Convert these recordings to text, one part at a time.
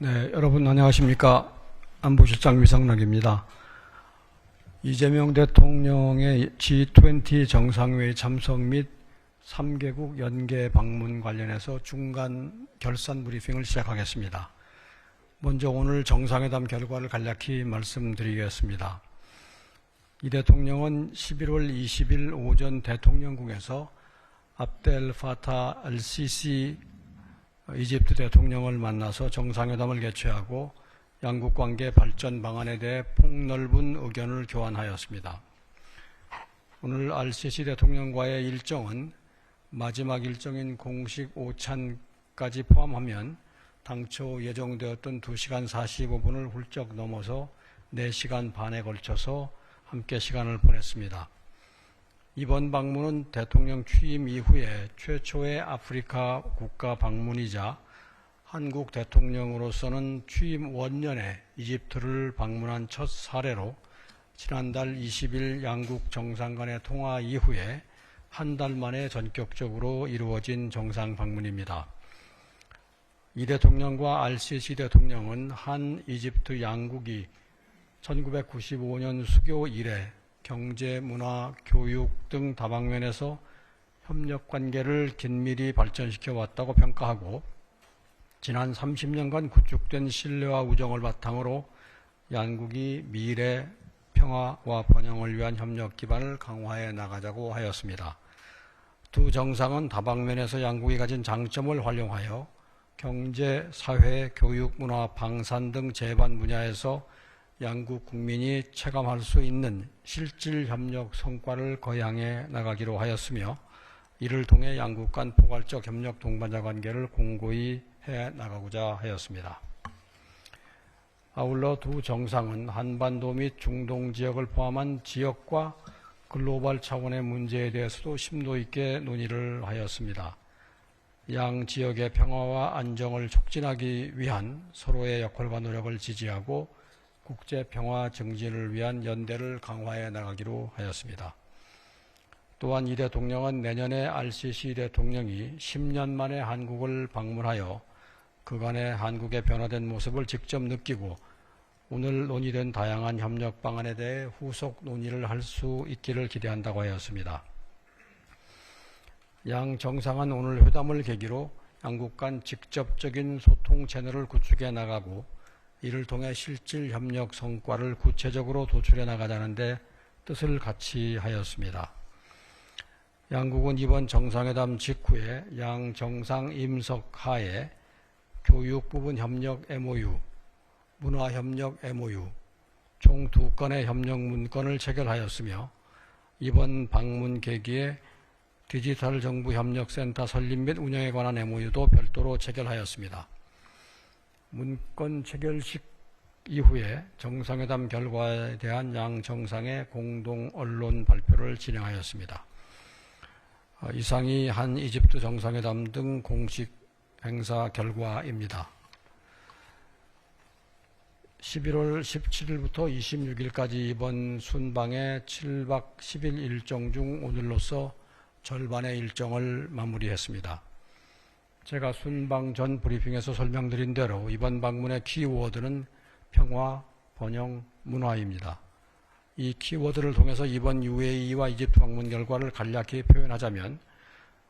네, 여러분 안녕하십니까? 안보실장 위성락입니다. 이재명 대통령의 G20 정상회의 참석 및 3개국 연계 방문 관련해서 중간 결산 브리핑을 시작하겠습니다. 먼저 오늘 정상회담 결과를 간략히 말씀드리겠습니다. 이 대통령은 11월 20일 오전 대통령궁에서 압델 파타 알시시 이집트 대통령을 만나서 정상회담을 개최하고 양국 관계 발전 방안에 대해 폭넓은 의견을 교환하였습니다. 오늘 알시시 대통령과의 일정은 마지막 일정인 공식 오찬까지 포함하면 당초 예정되었던 2시간 45분을 훌쩍 넘어서 4시간 반에 걸쳐서 함께 시간을 보냈습니다. 이번 방문은 대통령 취임 이후에 최초의 아프리카 국가 방문이자 한국 대통령으로서는 취임 원년에 이집트를 방문한 첫 사례로 지난달 20일 양국 정상 간의 통화 이후에 한 달 만에 전격적으로 이루어진 정상 방문입니다. 이 대통령과 알시시 대통령은 한 이집트 양국이 1995년 수교 이래 경제, 문화, 교육 등 다방면에서 협력 관계를 긴밀히 발전시켜 왔다고 평가하고 지난 30년간 구축된 신뢰와 우정을 바탕으로 양국이 미래, 평화와 번영을 위한 협력 기반을 강화해 나가자고 하였습니다. 두 정상은 다방면에서 양국이 가진 장점을 활용하여 경제, 사회, 교육, 문화, 방산 등 제반 분야에서 양국 국민이 체감할 수 있는 실질 협력 성과를 거향해 나가기로 하였으며 이를 통해 양국 간 포괄적 협력 동반자 관계를 공고히 해 나가고자 하였습니다. 아울러 두 정상은 한반도 및 중동 지역을 포함한 지역과 글로벌 차원의 문제에 대해서도 심도 있게 논의를 하였습니다. 양 지역의 평화와 안정을 촉진하기 위한 서로의 역할과 노력을 지지하고 국제 평화 증진을 위한 연대를 강화해 나가기로 하였습니다. 또한 이 대통령은 내년에 알시시 대통령이 10년 만에 한국을 방문하여 그간의 한국의 변화된 모습을 직접 느끼고 오늘 논의된 다양한 협력 방안에 대해 후속 논의를 할 수 있기를 기대한다고 하였습니다. 양 정상은 오늘 회담을 계기로 양국 간 직접적인 소통 채널을 구축해 나가고 이를 통해 실질 협력 성과를 구체적으로 도출해 나가자는 데 뜻을 같이 하였습니다. 양국은 이번 정상회담 직후에 양 정상 임석 하에 교육 부분 협력 MOU, 문화 협력 MOU, 총 2건의 협력 문건을 체결하였으며 이번 방문 계기에 디지털 정부 협력센터 설립 및 운영에 관한 MOU도 별도로 체결하였습니다. 문건 체결식 이후에 정상회담 결과에 대한 양 정상의 공동 언론 발표를 진행하였습니다. 이상이 한 이집트 정상회담 등 공식 행사 결과입니다. 11월 17일부터 26일까지 이번 순방의 7박 10일 일정 중 오늘로서 절반의 일정을 마무리했습니다. 제가 순방 전 브리핑에서 설명드린 대로 이번 방문의 키워드는 평화, 번영, 문화입니다. 이 키워드를 통해서 이번 UAE와 이집트 방문 결과를 간략히 표현하자면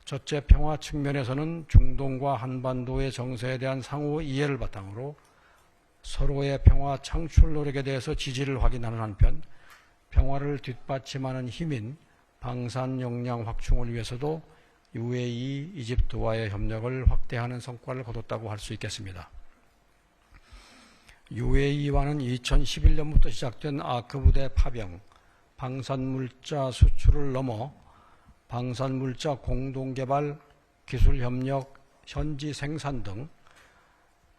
첫째, 평화 측면에서는 중동과 한반도의 정세에 대한 상호 이해를 바탕으로 서로의 평화 창출 노력에 대해서 지지를 확인하는 한편 평화를 뒷받침하는 힘인 방산 역량 확충을 위해서도 UAE, 이집트와의 협력을 확대하는 성과를 거뒀다고 할 수 있겠습니다. UAE와는 2011년부터 시작된 아크 부대 파병, 방산물자 수출을 넘어 방산물자 공동개발, 기술협력, 현지 생산 등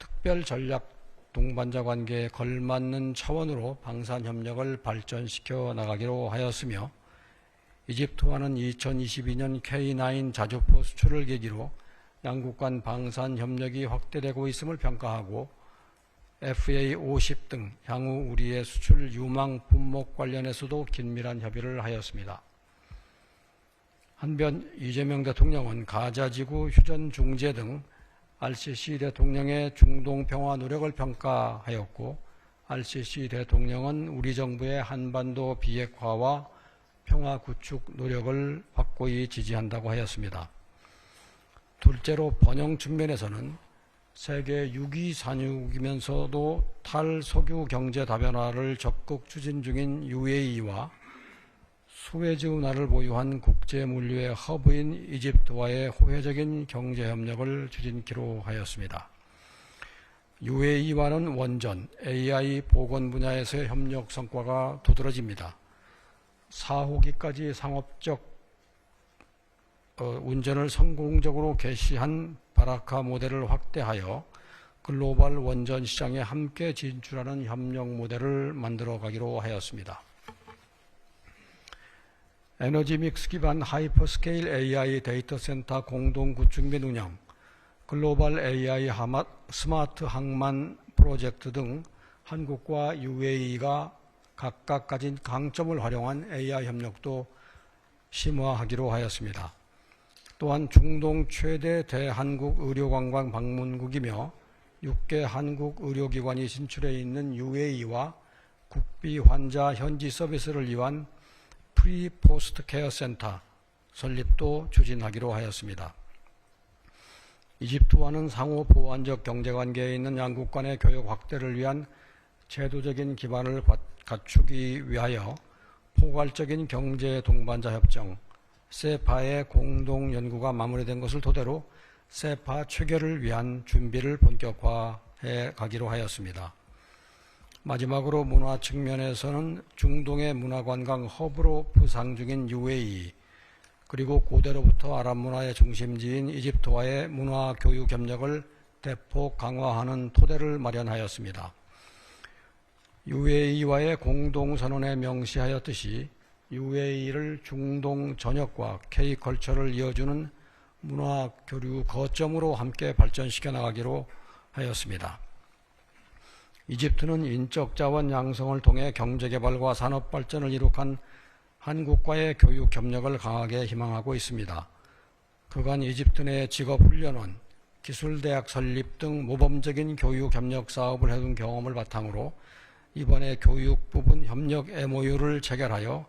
특별 전략 동반자 관계에 걸맞는 차원으로 방산협력을 발전시켜 나가기로 하였으며 이집트와는 2022년 K9 자주포 수출을 계기로 양국 간 방산 협력이 확대되고 있음을 평가하고 FA50 등 향후 우리의 수출 유망 품목 관련해서도 긴밀한 협의를 하였습니다. 한편 이재명 대통령은 가자지구 휴전 중재 등 RCC 대통령의 중동 평화 노력을 평가하였고, RCC 대통령은 우리 정부의 한반도 비핵화와 평화 구축 노력을 확고히 지지한다고 하였습니다. 둘째로 번영 측면에서는 세계 6위 산유국이면서도 탈석유 경제 다변화를 적극 추진 중인 UAE와 수에즈 운하를 보유한 국제 물류의 허브인 이집트와의 호혜적인 경제 협력을 추진키로 하였습니다. UAE와는 원전, AI 보건 분야에서의 협력 성과가 두드러집니다. 4호기까지 상업적 운전을 성공적으로 개시한 바라카 모델을 확대하여 글로벌 원전 시장에 함께 진출하는 협력 모델을 만들어 가기로 하였습니다. 에너지 믹스 기반 하이퍼스케일 AI 데이터 센터 공동 구축 및 운영, 글로벌 AI 스마트 항만 프로젝트 등 한국과 UAE가 각각 가진 강점을 활용한 AI 협력도 심화하기로 하였습니다. 또한 중동 최대 대한국 의료관광 방문국이며 6개 한국 의료기관이 진출해 있는 UAE와 국비 환자 현지 서비스를 위한 프리 포스트 케어 센터 설립도 추진하기로 하였습니다. 이집트와는 상호 보완적 경제관계에 있는 양국 간의 교역 확대를 위한 제도적인 기반을 갖추기 위하여 포괄적인 경제 동반자 협정 세파의 공동 연구가 마무리된 것을 토대로 세파 체결을 위한 준비를 본격화해 가기로 하였습니다. 마지막으로 문화 측면에서는 중동의 문화관광 허브로 부상 중인 UAE, 그리고 고대로부터 아랍 문화의 중심지인 이집트와의 문화 교육 협력을 대폭 강화하는 토대를 마련하였습니다. UAE와의 공동선언에 명시하였듯이 UAE를 중동 전역과 K컬처를 이어주는 문화 교류 거점으로 함께 발전시켜 나가기로 하였습니다. 이집트는 인적 자원 양성을 통해 경제개발과 산업발전을 이룩한 한국과의 교육 협력을 강하게 희망하고 있습니다. 그간 이집트 내 직업훈련원, 기술대학 설립 등 모범적인 교육 협력 사업을 해둔 경험을 바탕으로 이번에 교육 부분 협력 MOU를 체결하여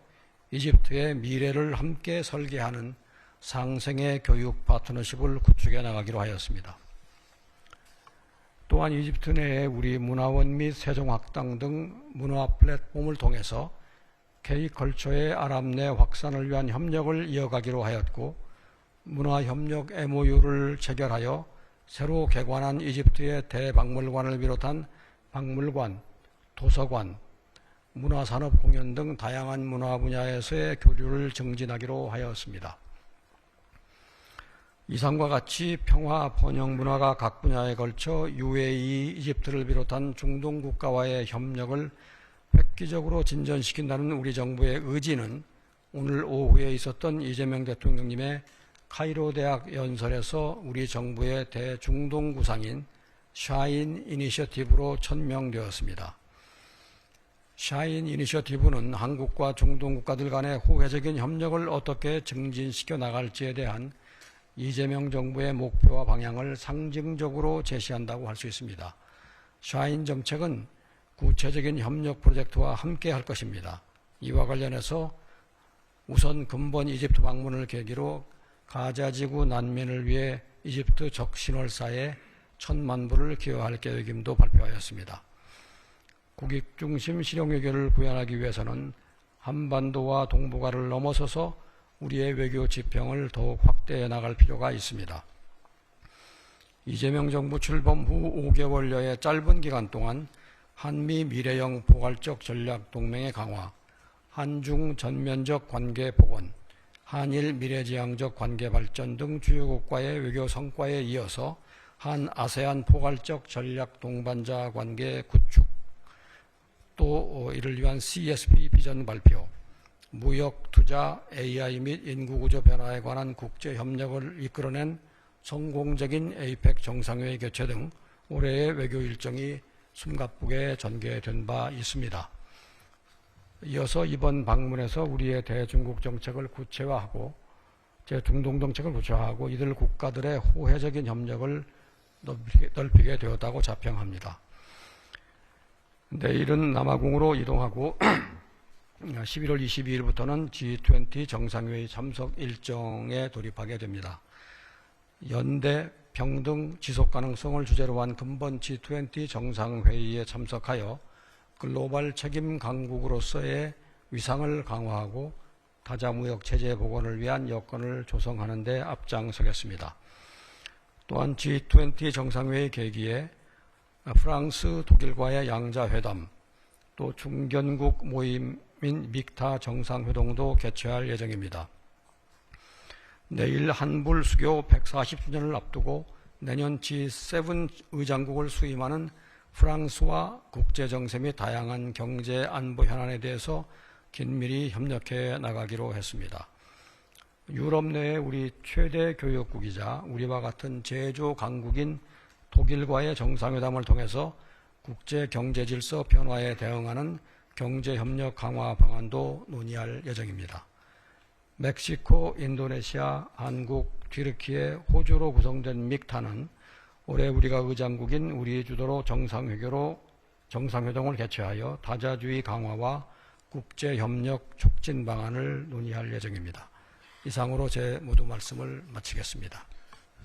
이집트의 미래를 함께 설계하는 상생의 교육 파트너십을 구축해 나가기로 하였습니다. 또한 이집트 내에 우리 문화원 및 세종학당 등 문화 플랫폼을 통해서 K컬처의 아랍 내 확산을 위한 협력을 이어가기로 하였고, 문화협력 MOU를 체결하여 새로 개관한 이집트의 대박물관을 비롯한 박물관, 도서관, 문화산업 공연 등 다양한 문화 분야에서의 교류를 증진하기로 하였습니다. 이상과 같이 평화, 번영 문화가 각 분야에 걸쳐 UAE, 이집트를 비롯한 중동 국가와의 협력을 획기적으로 진전시킨다는 우리 정부의 의지는 오늘 오후에 있었던 이재명 대통령님의 카이로 대학 연설에서 우리 정부의 대중동 구상인 샤인 이니셔티브로 천명되었습니다. 샤인 이니셔티브는 한국과 중동 국가들 간의 호혜적인 협력을 어떻게 증진시켜 나갈지에 대한 이재명 정부의 목표와 방향을 상징적으로 제시한다고 할 수 있습니다. 샤인 정책은 구체적인 협력 프로젝트와 함께 할 것입니다. 이와 관련해서 우선 근본 이집트 방문을 계기로 가자지구 난민을 위해 이집트 적신월사에 1,000만 불을 기여할 계획임도 발표하였습니다. 국익중심 실용외교를 구현하기 위해서는 한반도와 동북아를 넘어서서 우리의 외교 지평을 더욱 확대해 나갈 필요가 있습니다. 이재명 정부 출범 후 5개월여의 짧은 기간 동안 한미 미래형 포괄적 전략 동맹의 강화, 한중 전면적 관계 복원, 한일 미래지향적 관계 발전 등 주요국과의 외교 성과에 이어서 한 아세안 포괄적 전략 동반자 관계 구축, 또 이를 위한 CSP 비전 발표, 무역, 투자, AI 및 인구구조 변화에 관한 국제협력을 이끌어낸 성공적인 APEC 정상회의 개최 등 올해의 외교 일정이 숨가쁘게 전개된 바 있습니다. 이어서 이번 방문에서 우리의 대중국 정책을 구체화하고 제중동 정책을 구체화하고 이들 국가들의 호혜적인 협력을 넓히게 되었다고 자평합니다. 내일은 남아공으로 이동하고 11월 22일부터는 G20 정상회의 참석 일정에 돌입하게 됩니다. 연대, 평등, 지속가능성을 주제로 한 근본 G20 정상회의에 참석하여 글로벌 책임 강국으로서의 위상을 강화하고 다자무역 체제 복원을 위한 여건을 조성하는 데 앞장서겠습니다. 또한 G20 정상회의 계기에 프랑스, 독일과의 양자회담, 또 중견국 모임인 믹타 정상회동도 개최할 예정입니다. 내일 한불 수교 140주년을 앞두고 내년 G7 의장국을 수임하는 프랑스와 국제정세 및 다양한 경제 안보 현안에 대해서 긴밀히 협력해 나가기로 했습니다. 유럽 내의 우리 최대 교역국이자 우리와 같은 제조 강국인 독일과의 정상회담을 통해서 국제 경제 질서 변화에 대응하는 경제협력 강화 방안도 논의할 예정입니다. 멕시코, 인도네시아, 한국, 튀르키예, 호주로 구성된 믹타는 올해 우리가 의장국인 우리 주도로 정상회동을 개최하여 다자주의 강화와 국제협력 촉진 방안을 논의할 예정입니다. 이상으로 제 모두 말씀을 마치겠습니다.